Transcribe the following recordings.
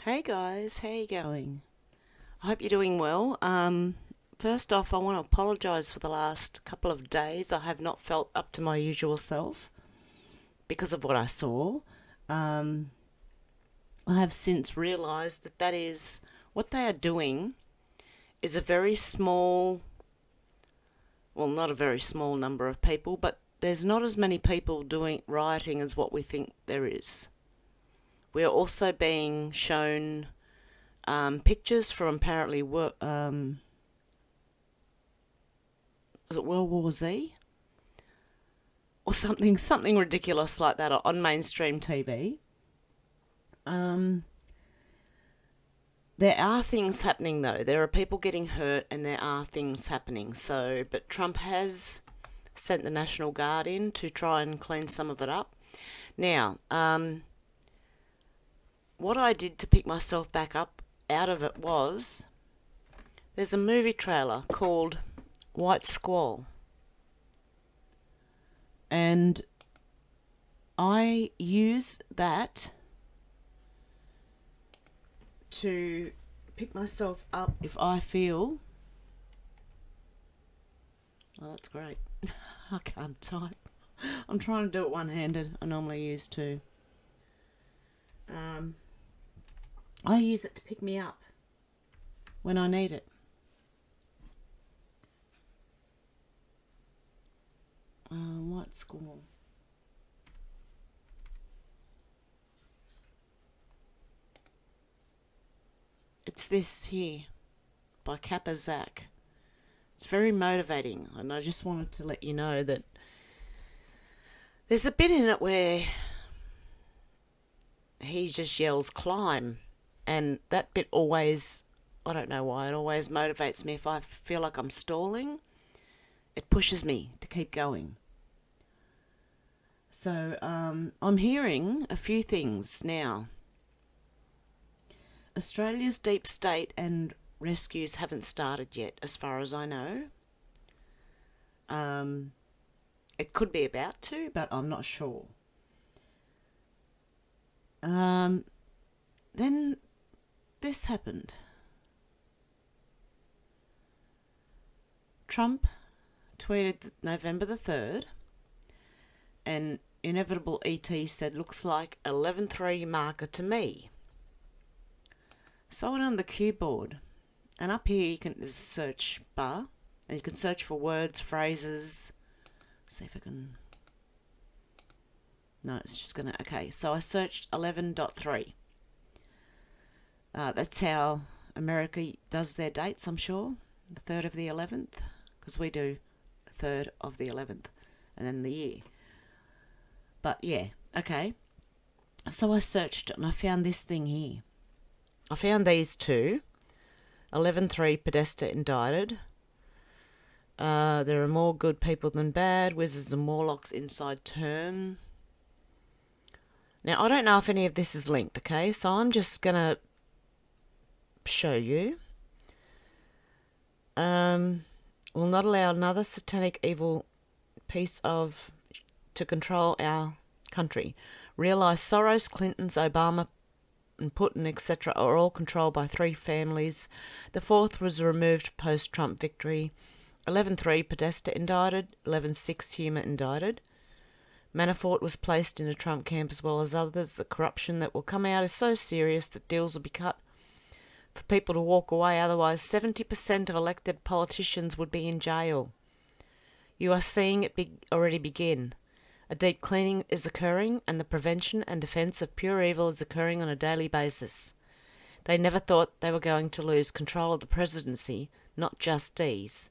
Hey guys, how you going? I hope you're doing well. First off, I want to apologise for the last couple of days. I have not felt up to my usual self because of what I saw. Um, I have since realised that that is what they are doing is a very small, well, not a very small number of people, but there's not as many people doing rioting as what we think there is. We are also being shown pictures from apparently was it World War Z or something ridiculous like that on mainstream TV. There are things happening though. There are people getting hurt and there are things happening. So, but Trump has sent the National Guard in to try and clean some of it up. Now, what I did to pick myself back up out of it was there's a movie trailer called White Squall, and I use that to pick myself up if I feel. Oh, that's great. I can't type. I'm trying to do it one-handed. I normally use two. I use it to pick me up when I need it. White Squall. It's this here by Kappa Zach. It's very motivating, and I just wanted to let you know that there's a bit in it where he just yells climb, and that bit always, I don't know why, it always motivates me. If I feel like I'm stalling, it pushes me to keep going. So I'm hearing a few things now. Australia's deep state and rescues haven't started yet, as far as I know. It could be about to, but I'm not sure. Then this happened. Trump tweeted November the 3rd, and Inevitable ET said, looks like 11.3 marker to me. So I went on the keyboard, and up here there's a search bar, and you can search for words, phrases. See if I can. No, it's just gonna. Okay, so I searched 11.3. That's how America does their dates, I'm sure. The 3rd of the 11th, because we do 3rd of the 11th, and then the year. But yeah, okay. So I searched and I found this thing here. I found these two. 11.3 Podesta indicted. There are more good people than bad. Wizards and Warlocks inside term. Now, I don't know if any of this is linked, okay? So I'm just going to show you. Will not allow another satanic evil piece of to control our country. Realise Soros, Clinton's, Obama, and Putin, etc. are all controlled by three families. The fourth was removed post-Trump victory. 11.3 Podesta indicted. 11.6 Humer indicted. Manafort was placed in a Trump camp as well as others. The corruption that will come out is so serious that deals will be cut for people to walk away. Otherwise, 70% of elected politicians would be in jail. You are seeing it already begin. A deep cleaning is occurring, and the prevention and defence of pure evil is occurring on a daily basis. They never thought they were going to lose control of the presidency, not Justice,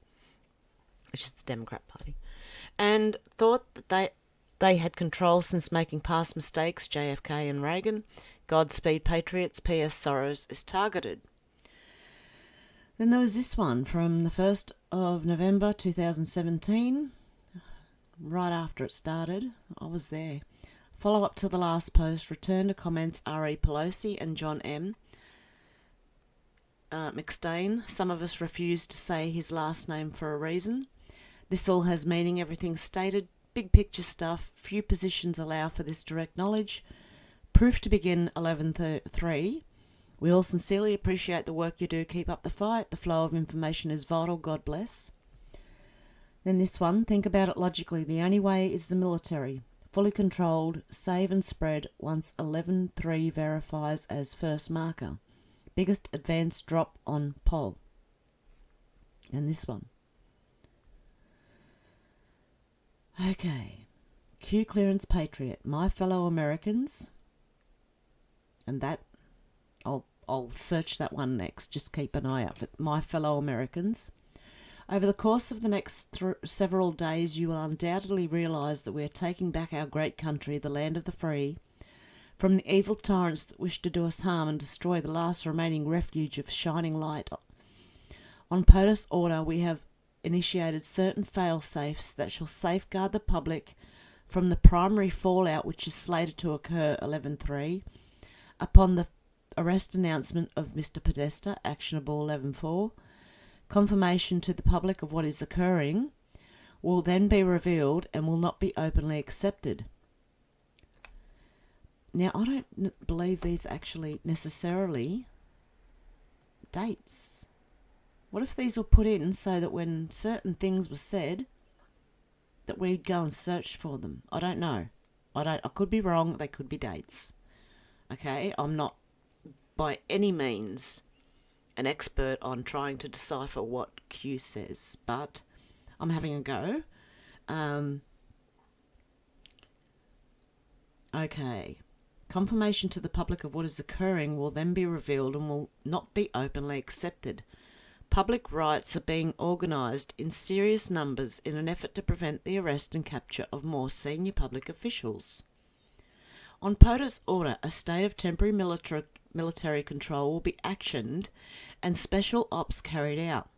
which is the Democrat Party, and thought that they had control since making past mistakes, JFK and Reagan. Godspeed, Patriots. P.S. Soros is targeted. Then there was this one from the 1st of November 2017. Right after it started, I was there. Follow up to the last post. Return to comments R.E. Pelosi and John M. McStain. Some of us refuse to say his last name for a reason. This all has meaning. Everything stated. Big picture stuff. Few positions allow for this direct knowledge. Proof to begin 11.3. We all sincerely appreciate the work you do. Keep up the fight. The flow of information is vital. God bless. Then this one, think about it logically. The only way is the military. Fully controlled, save and spread once 11.3 verifies as first marker. Biggest advance drop on poll. And this one. Okay. Q Clearance Patriot. My fellow Americans. And that, I'll search that one next. Just keep an eye out for my fellow Americans. Over the course of the next several days, you will undoubtedly realise that we are taking back our great country, the land of the free, from the evil tyrants that wish to do us harm and destroy the last remaining refuge of shining light. On POTUS order, we have initiated certain fail-safes that shall safeguard the public from the primary fallout which is slated to occur 11.3 upon the arrest announcement of Mr. Podesta, actionable 11.4. Confirmation to the public of what is occurring will then be revealed and will not be openly accepted. Now, I don't believe these actually necessarily dates. What if these were put in so that when certain things were said, that we'd go and search for them? I don't know. I could be wrong. They could be dates. Okay, I'm not by any means an expert on trying to decipher what Q says, but I'm having a go. Okay. Confirmation to the public of what is occurring will then be revealed and will not be openly accepted. Public riots are being organised in serious numbers in an effort to prevent the arrest and capture of more senior public officials. On POTUS order, a state of temporary military control will be actioned and special ops carried out.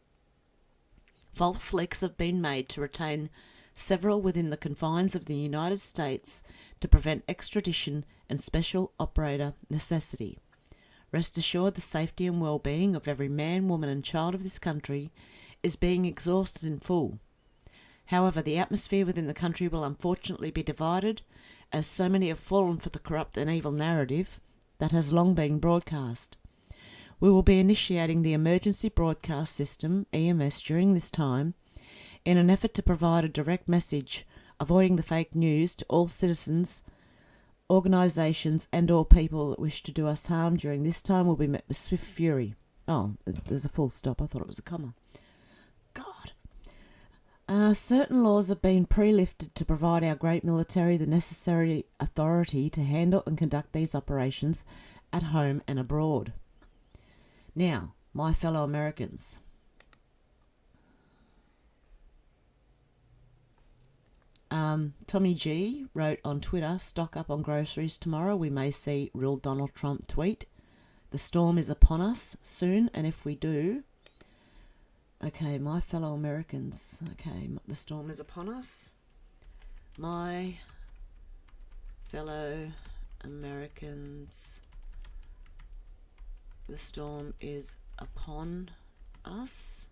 False leaks have been made to retain several within the confines of the United States to prevent extradition and special operator necessity. Rest assured the safety and well-being of every man, woman and child of this country is being exhausted in full. However, the atmosphere within the country will unfortunately be divided, as so many have fallen for the corrupt and evil narrative that has long been broadcast. We will be initiating the Emergency Broadcast System, EMS, during this time in an effort to provide a direct message, avoiding the fake news to all citizens, organisations and all people that wish to do us harm. During this time will be met with swift fury. Oh, there's a full stop. I thought it was a comma. God. Certain laws have been pre-lifted to provide our great military the necessary authority to handle and conduct these operations at home and abroad. Now, my fellow Americans, Tommy G wrote on Twitter, stock up on groceries tomorrow. We may see real Donald Trump tweet. The storm is upon us soon, and if we do... Okay, my fellow Americans. Okay, the storm is upon us. My fellow Americans, the storm is upon us.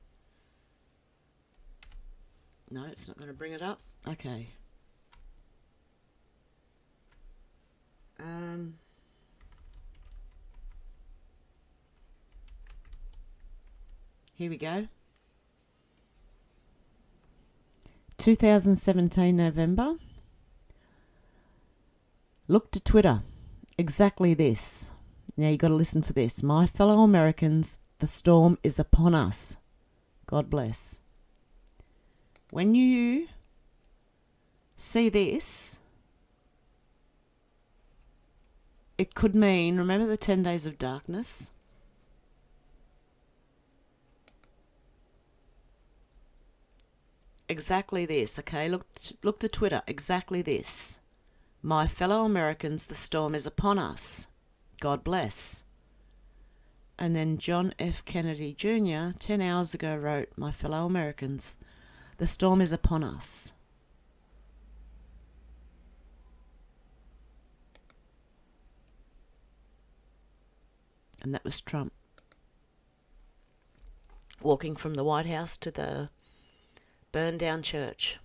No, it's not going to bring it up. Okay. Here we go. 2017 November. Look to Twitter. Exactly this. Now you got to listen for this. My fellow Americans, the storm is upon us. God bless. When you see this, it could mean, remember the 10 days of darkness? Exactly this, okay? Look to Twitter. Exactly this. My fellow Americans, the storm is upon us. God bless. And then John F. Kennedy Jr. 10 hours ago wrote, my fellow Americans, the storm is upon us. And that was Trump walking from the White House to the burned down church.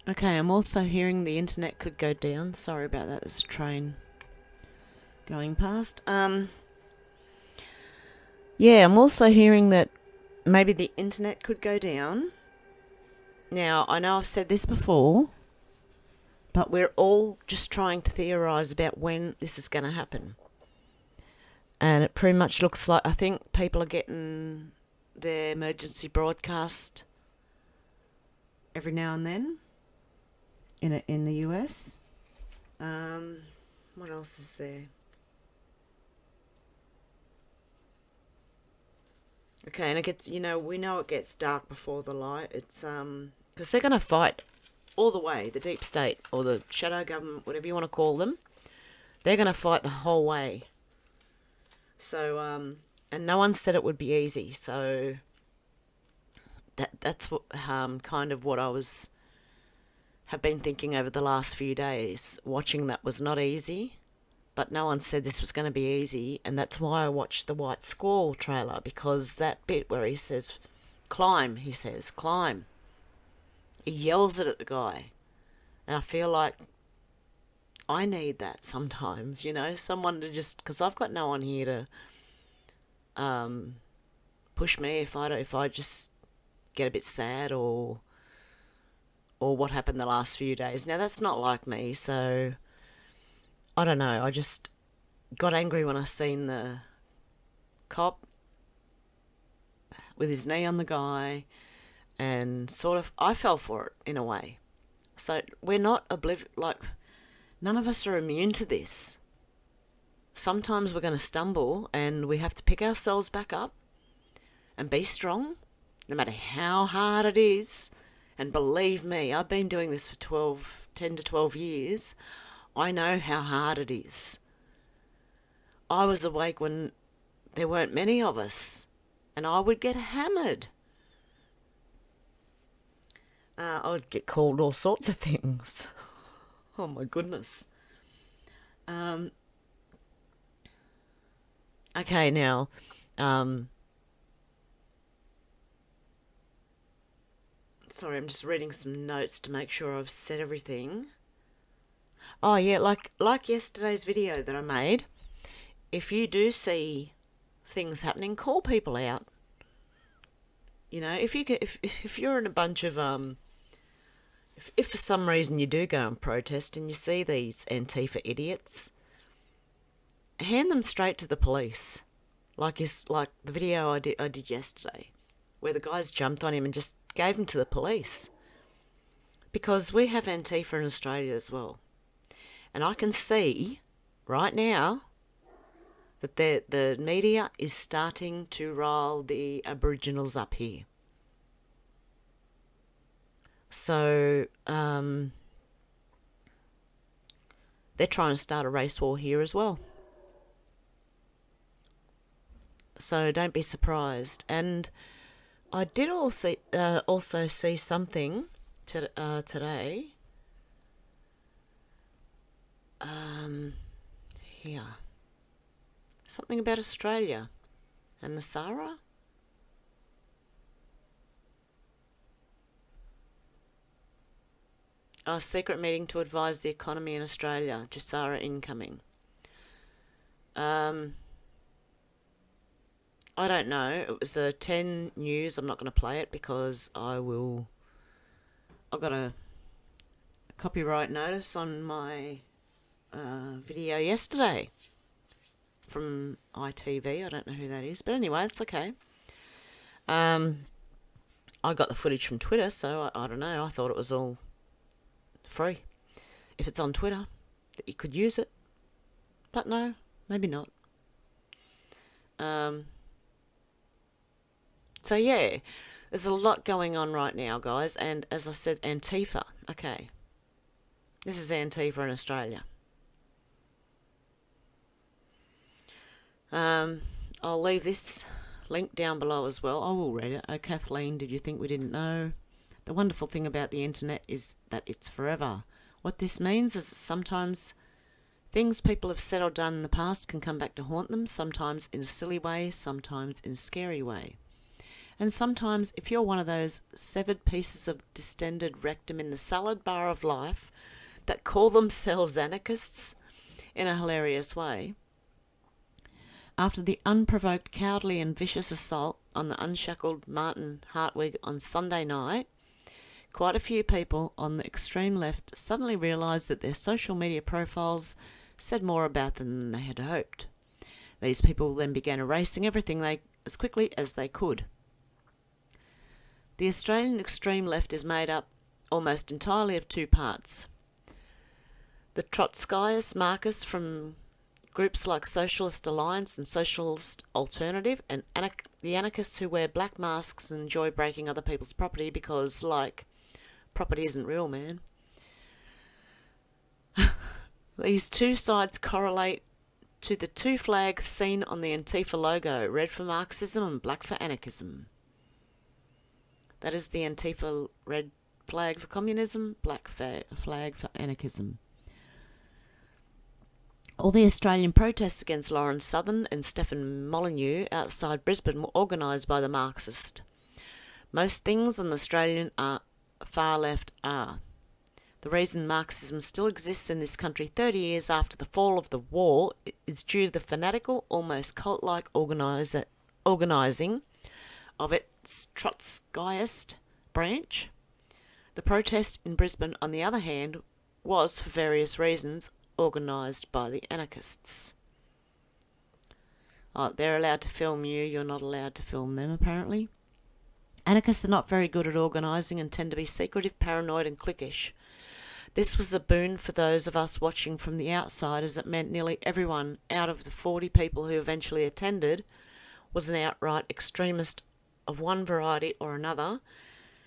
Okay, I'm also hearing the internet could go down. Sorry about that. There's a train going past. Yeah, I'm also hearing that maybe the internet could go down. Now, I know I've said this before, but we're all just trying to theorise about when this is going to happen. And it pretty much looks like, I think people are getting their emergency broadcast every now and then in the US. What else is there? Okay, and it gets, we know it gets dark before the light. It's, because they're going to fight all the way, the deep state or the shadow government, whatever you want to call them. They're going to fight the whole way. So, and no one said it would be easy. So that's what, kind of what have been thinking over the last few days. Watching that was not easy, but no one said this was going to be easy, and that's why I watched the White Squall trailer, because that bit where he says, climb, climb. He yells it at the guy, and I feel like I need that sometimes, someone to just, because I've got no one here to push me if I just get a bit sad or what happened the last few days. Now, that's not like me, so I don't know. I just got angry when I seen the cop with his knee on the guy, and sort of I fell for it in a way. So we're not none of us are immune to this. Sometimes we're going to stumble and we have to pick ourselves back up and be strong, no matter how hard it is. And believe me, I've been doing this for 10 to 12 years. I know how hard it is. I was awake when there weren't many of us, and I would get hammered. I would get called all sorts of things. Oh my goodness. Okay, now, sorry, I'm just reading some notes to make sure I've said everything. Oh yeah, like yesterday's video that I made. If you do see things happening, call people out. If you're in a bunch of if for some reason you do go and protest and you see these Antifa idiots, hand them straight to the police. Like the video I did yesterday, where the guys jumped on him and just gave him to the police. Because we have Antifa in Australia as well. And I can see right now that the media is starting to rile the Aboriginals up here. So they're trying to start a race war here as well. So don't be surprised. And I did also see something today. Here. Something about Australia and Nasara. A secret meeting to advise the economy in Australia. Jasara incoming. I don't know. It was a 10 news. I'm not going to play it because I've got a copyright notice on my video yesterday from ITV. I don't know who that is, but anyway, it's okay. I got the footage from Twitter, so I don't know. I thought it was all free. If it's on Twitter, that you could use it. But no, maybe not. So yeah, there's a lot going on right now, guys. And as I said, Antifa. Okay. This is Antifa in Australia. I'll leave this link down below as well. I will read it. Oh, Kathleen, did you think we didn't know? The wonderful thing about the internet is that it's forever. What this means is that sometimes things people have said or done in the past can come back to haunt them, sometimes in a silly way, sometimes in a scary way. And sometimes, if you're one of those severed pieces of distended rectum in the salad bar of life that call themselves anarchists in a hilarious way, after the unprovoked, cowardly and vicious assault on the unshackled Martin Hartwig on Sunday night, quite a few people on the extreme left suddenly realised that their social media profiles said more about them than they had hoped. These people then began erasing everything as quickly as they could. The Australian extreme left is made up almost entirely of two parts. The Trotskyist Marxists from groups like Socialist Alliance and Socialist Alternative, and the anarchists who wear black masks and enjoy breaking other people's property because, property isn't real, man. These two sides correlate to the two flags seen on the Antifa logo, red for Marxism and black for anarchism. That is the Antifa red flag for communism, black flag for anarchism. All the Australian protests against Lauren Southern and Stefan Molyneux outside Brisbane were organised by the Marxists. Most things on the Australian far left are. The reason Marxism still exists in this country 30 years after the fall of the wall is due to the fanatical, almost cult-like organising of its Trotskyist branch. The protest in Brisbane, on the other hand, was, for various reasons, organised by the anarchists. Oh, they're allowed to film you, you're not allowed to film them, apparently. Anarchists are not very good at organising and tend to be secretive, paranoid and cliquish. This was a boon for those of us watching from the outside, as it meant nearly everyone out of the 40 people who eventually attended was an outright extremist of one variety or another,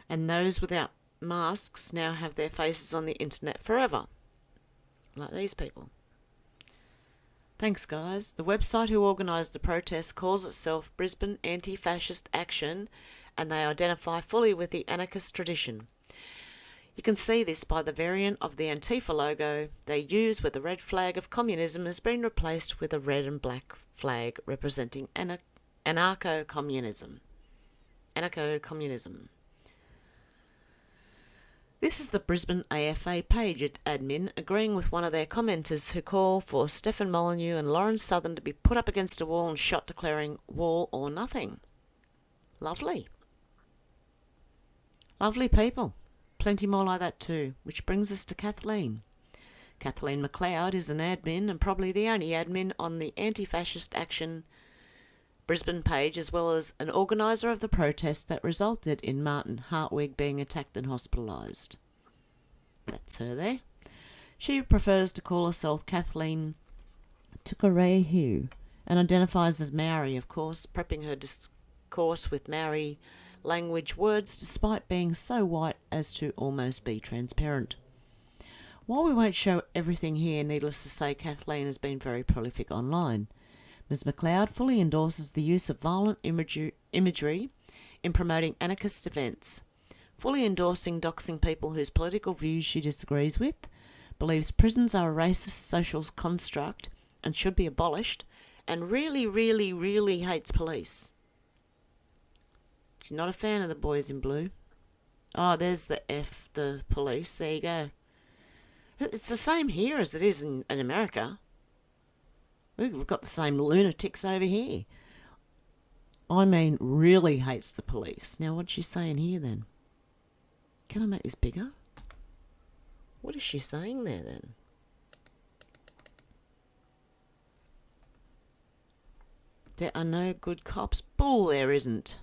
and those without masks now have their faces on the internet forever. Like these people. Thanks, guys. The website who organised the protest calls itself Brisbane Anti-Fascist Action, and they identify fully with the anarchist tradition. You can see this by the variant of the Antifa logo they use, where the red flag of communism has been replaced with a red and black flag representing anarcho-communism. Anarcho-communism. This is the Brisbane AFA page admin agreeing with one of their commenters who call for Stefan Molyneux and Lauren Southern to be put up against a wall and shot, declaring war or nothing. Lovely. Lovely people. Plenty more like that too, which brings us to Kathleen. Kathleen McLeod is an admin and probably the only admin on the Anti-Fascist Action Brisbane page, as well as an organiser of the protest that resulted in Martin Hartwig being attacked and hospitalised. That's her there. She prefers to call herself Kathleen Tukarehu and identifies as Maori, of course, prepping her discourse with Maori language words despite being so white as to almost be transparent. While we won't show everything here, needless to say, Kathleen has been very prolific online. Ms. McLeod fully endorses the use of violent imagery in promoting anarchist events, fully endorsing doxing people whose political views she disagrees with, believes prisons are a racist social construct and should be abolished, and really, really, really hates police. She's not a fan of the boys in blue. Oh, there's the police. There you go. It's the same here as it is in America. We've got the same lunatics over here. I mean, really hates the police. Now, what's she saying here then? Can I make this bigger? What is she saying there then? There are no good cops. Bull, there isn't.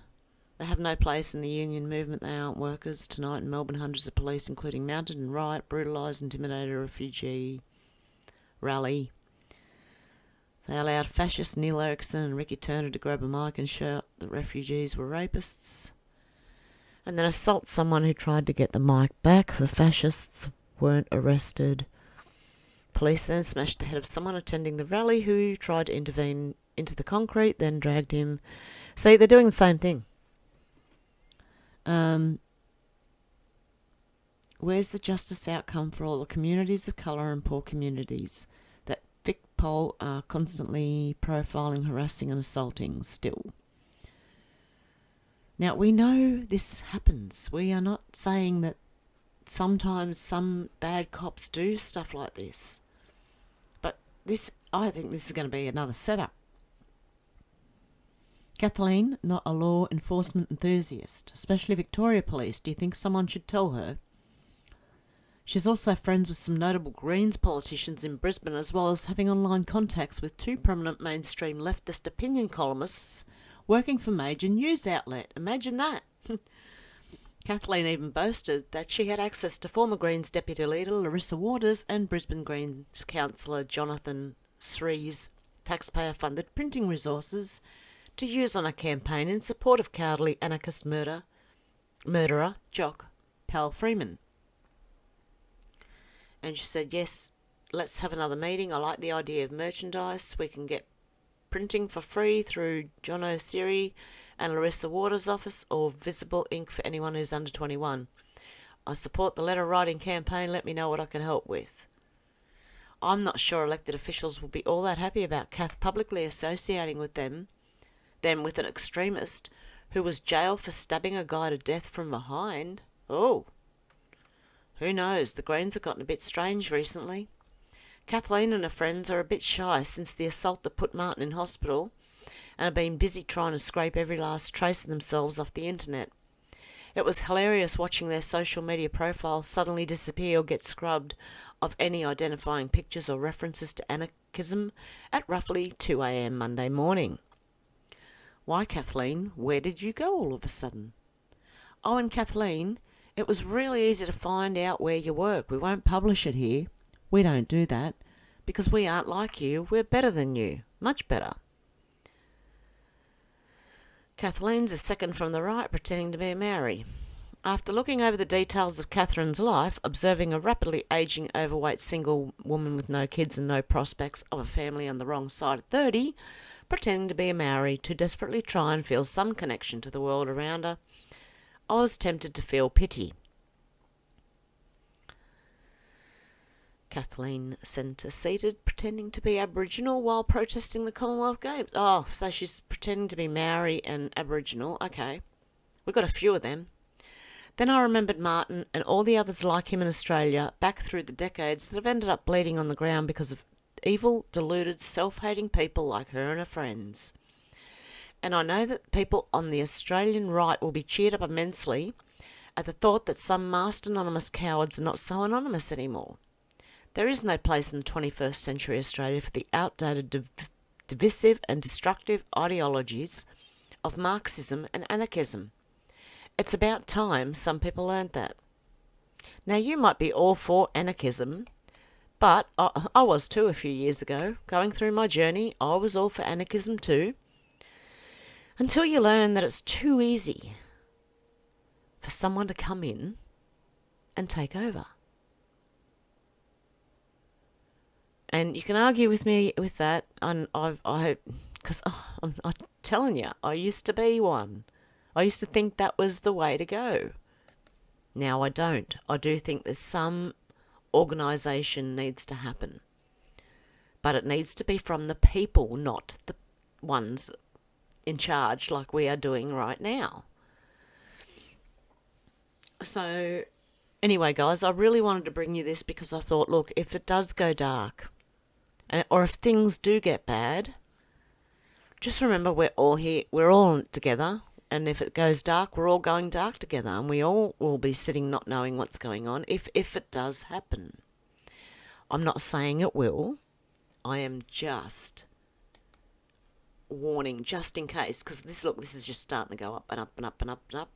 They have no place in the union movement. They aren't workers. Tonight in Melbourne, hundreds of police, including mounted and riot, brutalised, intimidated a refugee rally. They allowed fascist Neil Erickson and Ricky Turner to grab a mic and shout that refugees were rapists, and then assault someone who tried to get the mic back. The fascists weren't arrested. Police then smashed the head of someone attending the rally who tried to intervene into the concrete, then dragged him. See, they're doing the same thing. Where's the justice outcome for all the communities of colour and poor communities that Vic Pol are constantly profiling, harassing and assaulting still? Now, we know this happens. We are not saying that sometimes some bad cops do stuff like this. But I think this is going to be another setup. Kathleen, not a law enforcement enthusiast, especially Victoria Police. Do you think someone should tell her? She's also friends with some notable Greens politicians in Brisbane, as well as having online contacts with 2 prominent mainstream leftist opinion columnists working for major news outlet. Imagine that. Kathleen even boasted that she had access to former Greens Deputy Leader Larissa Waters and Brisbane Greens Councillor Jonathan Sree's taxpayer-funded printing resources to use on a campaign in support of cowardly anarchist murderer Jock Pal Freeman. And she said, yes, let's have another meeting. I like the idea of merchandise. We can get printing for free through John O'Siri and Larissa Waters' office, or visible ink for anyone who's under 21. I support the letter writing campaign. Let me know what I can help with. I'm not sure elected officials will be all that happy about Kath publicly associating with them with an extremist who was jailed for stabbing a guy to death from behind. Oh, who knows? The Greens have gotten a bit strange recently. Kathleen and her friends are a bit shy since the assault that put Martin in hospital, and have been busy trying to scrape every last trace of themselves off the internet. It was hilarious watching their social media profiles suddenly disappear or get scrubbed of any identifying pictures or references to anarchism at roughly 2 a.m. Monday morning. Why, Kathleen, where did you go all of a sudden? Oh, and Kathleen, it was really easy to find out where you work. We won't publish it here. We don't do that because we aren't like you. We're better than you. Much better. Kathleen's a second from the right, pretending to be a Maori. After looking over the details of Catherine's life, observing a rapidly ageing, overweight single woman with no kids and no prospects of a family on the wrong side of 30, pretending to be a Maori to desperately try and feel some connection to the world around her, I was tempted to feel pity. Kathleen centre-seated, pretending to be Aboriginal while protesting the Commonwealth Games. Oh, so she's pretending to be Maori and Aboriginal. Okay, we've got a few of them. Then I remembered Martin and all the others like him in Australia back through the decades that have ended up bleeding on the ground because of evil, deluded, self-hating people like her and her friends. And I know that people on the Australian right will be cheered up immensely at the thought that some masked anonymous cowards are not so anonymous anymore. There is no place in 21st century Australia for the outdated, divisive and destructive ideologies of Marxism and anarchism. It's about time some people learned that. Now, you might be all for anarchism, but I was too a few years ago. Going through my journey, I was all for anarchism too. Until you learn that it's too easy for someone to come in and take over. And you can argue with me with that, and because I'm telling you, I used to be one. I used to think that was the way to go. Now I don't. I do think there's some organisation needs to happen. But it needs to be from the people, not the ones in charge like we are doing right now. So, anyway, guys, I really wanted to bring you this because I thought, look, if it does go dark, or if things do get bad, just remember we're all here, we're all together, and if it goes dark, we're all going dark together, and we all will be sitting not knowing what's going on if it does happen. I'm not saying it will. I am just warning, just in case, because this is just starting to go up and up and up and up and up.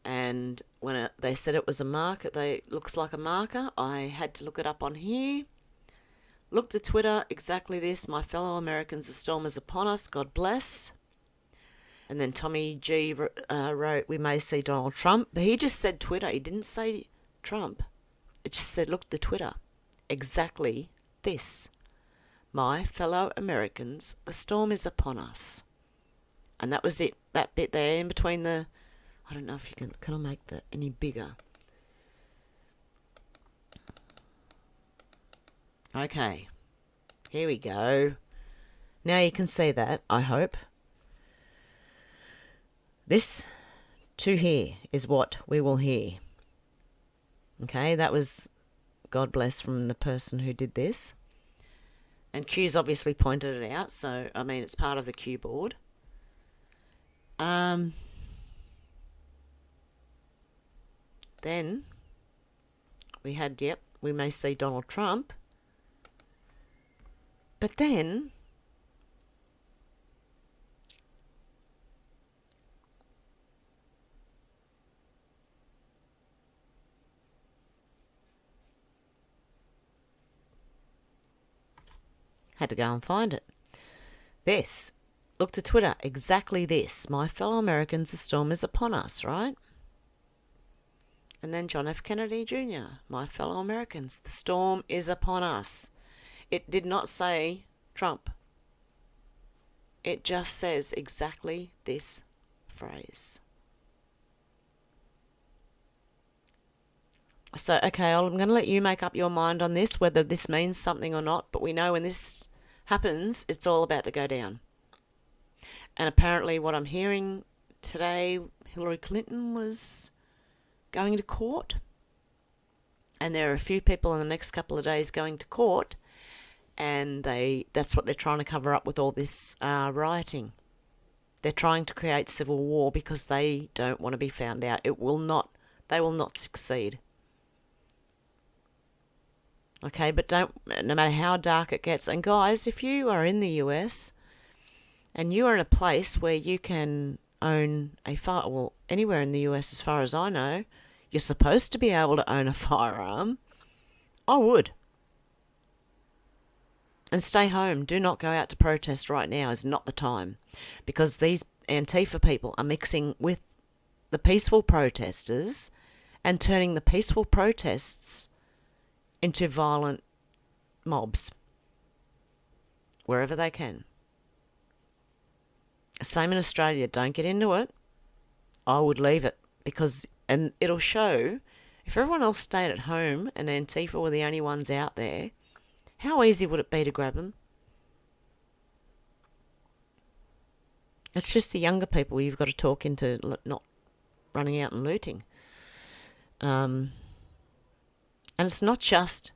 And when they said it was a marker, looks like a marker, I had to look it up on here. Looked at Twitter, exactly this. My fellow Americans, the storm is upon us. God bless. And then Tommy G wrote, we may see Donald Trump. But he just said Twitter. He didn't say Trump. It just said, look at the Twitter. Exactly this. My fellow Americans, the storm is upon us. And that was it. That bit there in between the... I don't know if you can I make that any bigger? Okay, here we go. Now you can see that, I hope. This to hear is what we will hear. Okay, that was God bless from the person who did this. And Q's obviously pointed it out, so, I mean, it's part of the Q board. Then we had, we may see Donald Trump. But then had to go and find it. This. Look to Twitter. Exactly this. My fellow Americans, the storm is upon us, right? And then John F. Kennedy Jr. My fellow Americans, the storm is upon us. It did not say Trump. It just says exactly this phrase. So, okay, I'm going to let you make up your mind on this, whether this means something or not, but we know when this happens, it's all about to go down. And apparently what I'm hearing today, Hillary Clinton was going to court. And there are a few people in the next couple of days going to court. And that's what they're trying to cover up with all this rioting. They're trying to create civil war because they don't want to be found out. They will not succeed. Okay, but no matter how dark it gets. And guys, if you are in the US and you are in a place where you can own anywhere in the US as far as I know, you're supposed to be able to own a firearm, I would. And stay home. Do not go out to protest right now. Is not the time. Because these Antifa people are mixing with the peaceful protesters and turning the peaceful protests into violent mobs wherever they can. Same in Australia. Don't get into it. I would leave it and it'll show if everyone else stayed at home and Antifa were the only ones out there, how easy would it be to grab them? It's just the younger people you've got to talk into not running out and looting. And it's not just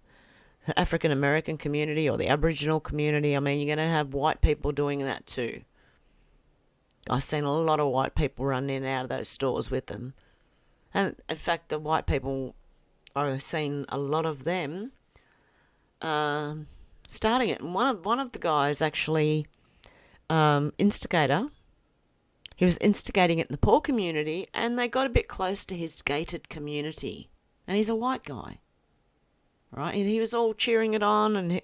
the African American community or the Aboriginal community. I mean, you're going to have white people doing that too. I've seen a lot of white people run in and out of those stores with them. And in fact, the white people, I've seen a lot of them starting it. And one of the guys actually, instigator, he was instigating it in the poor community, and they got a bit close to his gated community. And he's a white guy. Right, and he was all cheering it on, and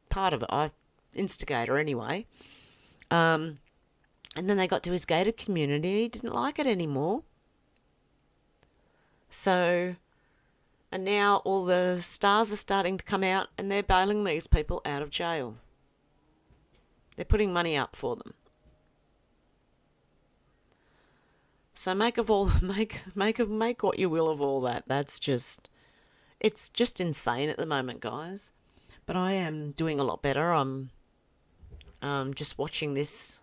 part of it, instigator anyway. And then they got to his gated community, he didn't like it anymore. So, and now all the stars are starting to come out, and they're bailing these people out of jail. They're putting money up for them. So make what you will of all that. It's just insane at the moment, guys. But I am doing a lot better. I'm just watching this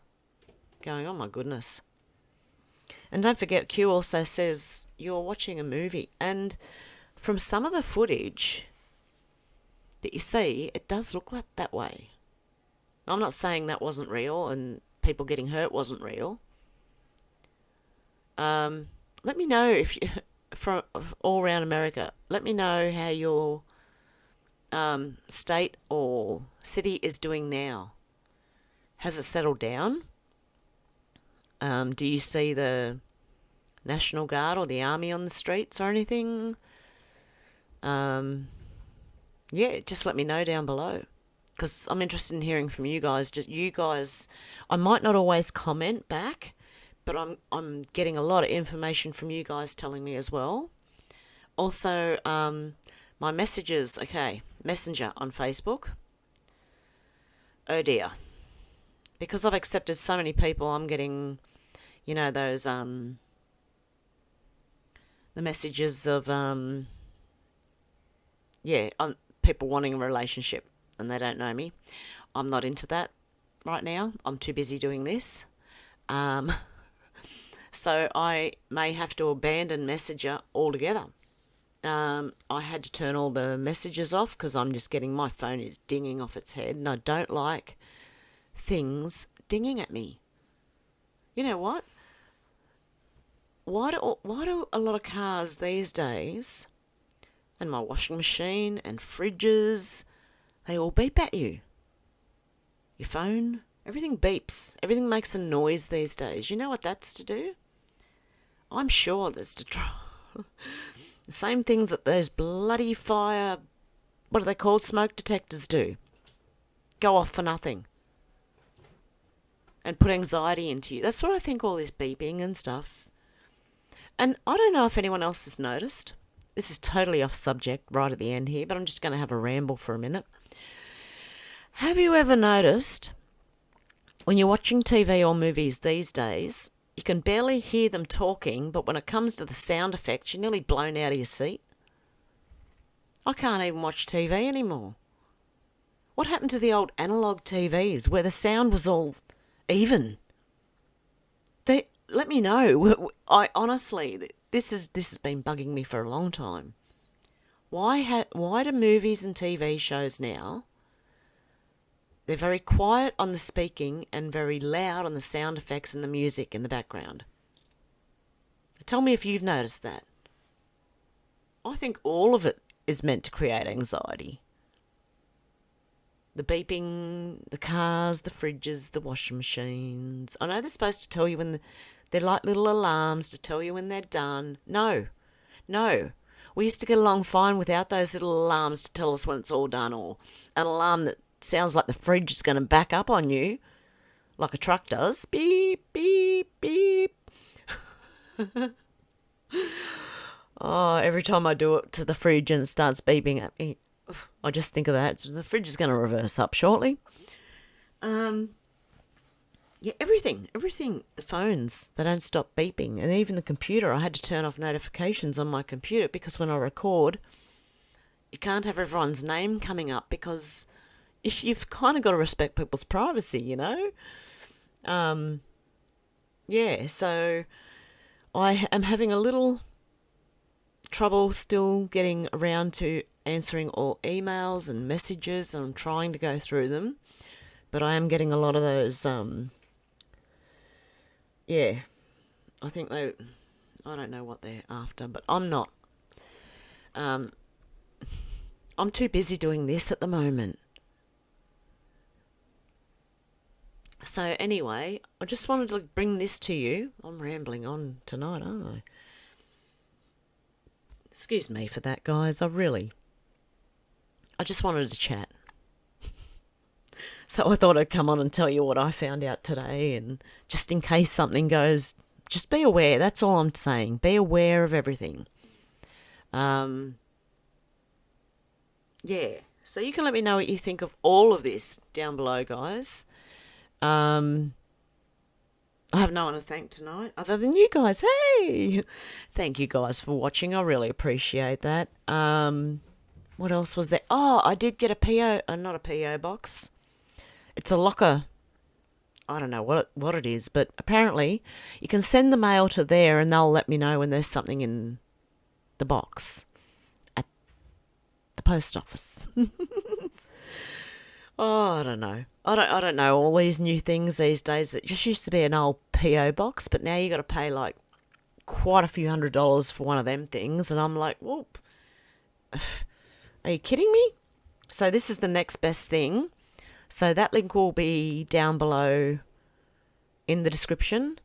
going, oh my goodness. And don't forget, Q also says you're watching a movie. And from some of the footage that you see, it does look like that way. I'm not saying that wasn't real and people getting hurt wasn't real. Let me know if you... from all around America, let me know how your state or city is doing now. Has it settled down? Do you see the National Guard or the Army on the streets or anything? Just let me know down below, because I'm interested in hearing from you guys. I might not always comment back, but I'm getting a lot of information from you guys telling me as well. Also, my messages, Messenger on Facebook. Oh dear. Because I've accepted so many people, I'm getting, those, the messages of, people wanting a relationship and they don't know me. I'm not into that right now. I'm too busy doing this. So I may have to abandon Messenger altogether. I had to turn all the messages off because I'm just getting, my phone is dinging off its head, and I don't like things dinging at me. You know what? Why do a lot of cars these days, and my washing machine and fridges, they all beep at you? Your phone, everything beeps. Everything makes a noise these days. You know what that's to do? I'm sure that's to try. The same things that those bloody fire, what are they called, smoke detectors do. Go off for nothing. And put anxiety into you. That's what I think, all this beeping and stuff. And I don't know if anyone else has noticed. This is totally off subject right at the end here, but I'm just going to have a ramble for a minute. Have you ever noticed when you're watching TV or movies these days, you can barely hear them talking, but when it comes to the sound effects, you're nearly blown out of your seat? I can't even watch TV anymore. What happened to the old analogue TVs where the sound was all even? Let me know. I honestly, this has been bugging me for a long time. Why do movies and TV shows now, they're very quiet on the speaking and very loud on the sound effects and the music in the background? Tell me if you've noticed that. I think all of it is meant to create anxiety. The beeping, the cars, the fridges, the washing machines. I know they're supposed to tell you when they're like little alarms to tell you when they're done. No. We used to get along fine without those little alarms to tell us when it's all done, or an alarm that sounds like the fridge is going to back up on you, like a truck does. Beep, beep, beep. Oh, every time I do it to the fridge and it starts beeping at me, I just think of that. So the fridge is going to reverse up shortly. Yeah, everything. The phones, they don't stop beeping. And even the computer, I had to turn off notifications on my computer because when I record, you can't have everyone's name coming up because you've kind of got to respect people's privacy, you know? Yeah, so I am having a little trouble still getting around to answering all emails and messages, and I'm trying to go through them. But I am getting a lot of those, yeah, I think I don't know what they're after, but I'm not. I'm too busy doing this at the moment. So anyway, I just wanted to bring this to you. I'm rambling on tonight, aren't I? Excuse me for that, guys. I just wanted to chat. So I thought I'd come on and tell you what I found out today, and just in case something goes, just be aware. That's all I'm saying. Be aware of everything. Yeah. So you can let me know what you think of all of this down below, guys. I have no one to thank tonight other than you guys. Hey! Thank you guys for watching. I really appreciate that. What else was there? Oh, I did get a PO, not a PO box. It's a locker. I don't know what it is, but apparently you can send the mail to there and they'll let me know when there's something in the box at the post office. Oh, I don't know. I don't know all these new things these days. It just used to be an old PO box, but now you got to pay like quite a few $100s for one of them things, and I'm like, whoop. Are you kidding me? So this is the next best thing. So that link will be down below in the description.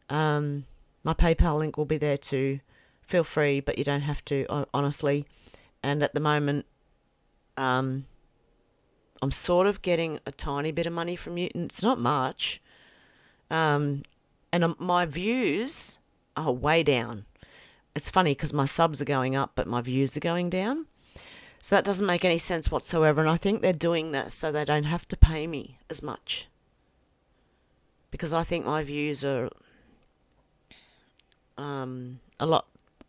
My PayPal link will be there too. Feel free, but you don't have to, honestly. And at the moment, I'm sort of getting a tiny bit of money from you. It's not much. And my views are way down. It's funny because my subs are going up, but my views are going down. So that doesn't make any sense whatsoever. And I think they're doing that so they don't have to pay me as much. Because I think my views are a lot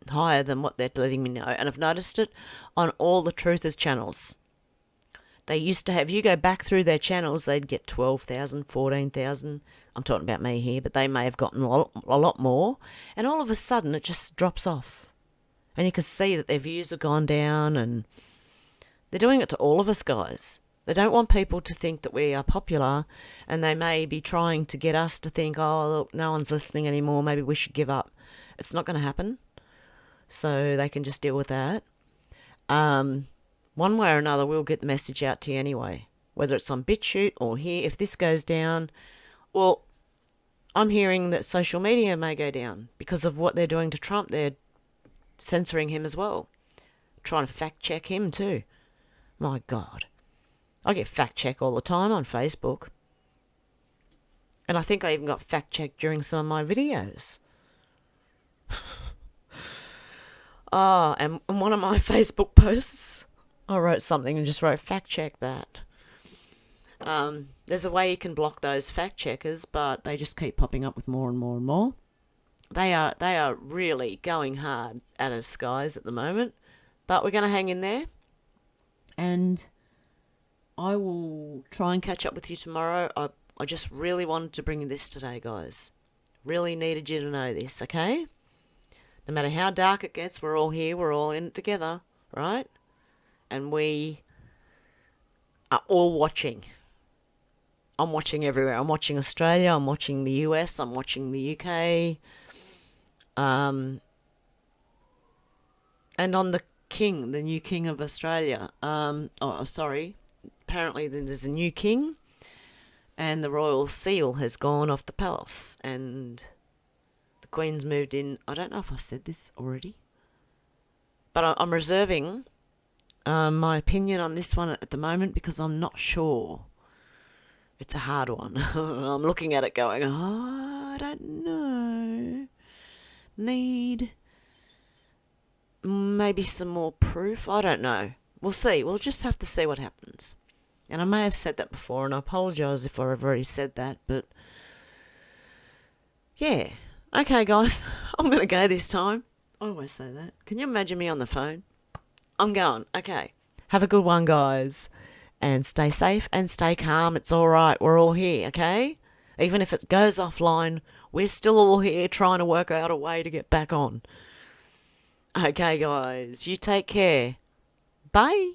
higher than what they're letting me know. And I've noticed it on all the Truthers channels. They used to have, you go back through their channels, they'd get 12,000, 14,000. I'm talking about me here, but they may have gotten a lot more. And all of a sudden, it just drops off. And you can see that their views have gone down, and they're doing it to all of us, guys. They don't want people to think that we are popular, and they may be trying to get us to think, oh, look, no one's listening anymore, maybe we should give up. It's not going to happen. So they can just deal with that. One way or another, we'll get the message out to you anyway, whether it's on BitChute or here. If this goes down, well, I'm hearing that social media may go down because of what they're doing to Trump. They're censoring him as well, trying to fact check him too. My God. I get fact check all the time on Facebook. And I think I even got fact checked during some of my videos. And one of my Facebook posts, I wrote something and just wrote fact check that. There's a way you can block those fact checkers, but they just keep popping up with more and more and more. They are really going hard at us, guys, at the moment. But we're going to hang in there. And I will try and catch up with you tomorrow. I just really wanted to bring you this today, guys. Really needed you to know this, okay? No matter how dark it gets, we're all here. We're all in it together, right? And we are all watching. I'm watching everywhere. I'm watching Australia. I'm watching the US. I'm watching the UK. And on the king, the new king of Australia. Apparently there's a new king, and the royal seal has gone off the palace, and the Queen's moved in. I don't know if I've said this already, but I'm reserving my opinion on this one at the moment because I'm not sure. It's a hard one. I'm looking at it going, I don't know. Need maybe some more proof. I don't know. We'll see. We'll just have to see what happens. And I may have said that before, and I apologise if I've already said that, but yeah. Okay, guys. I'm going to go this time. I always say that. Can you imagine me on the phone? I'm going. Okay. Have a good one, guys. And stay safe and stay calm. It's all right. We're all here, okay? Even if it goes offline, we're still all here trying to work out a way to get back on. Okay, guys. You take care. Bye.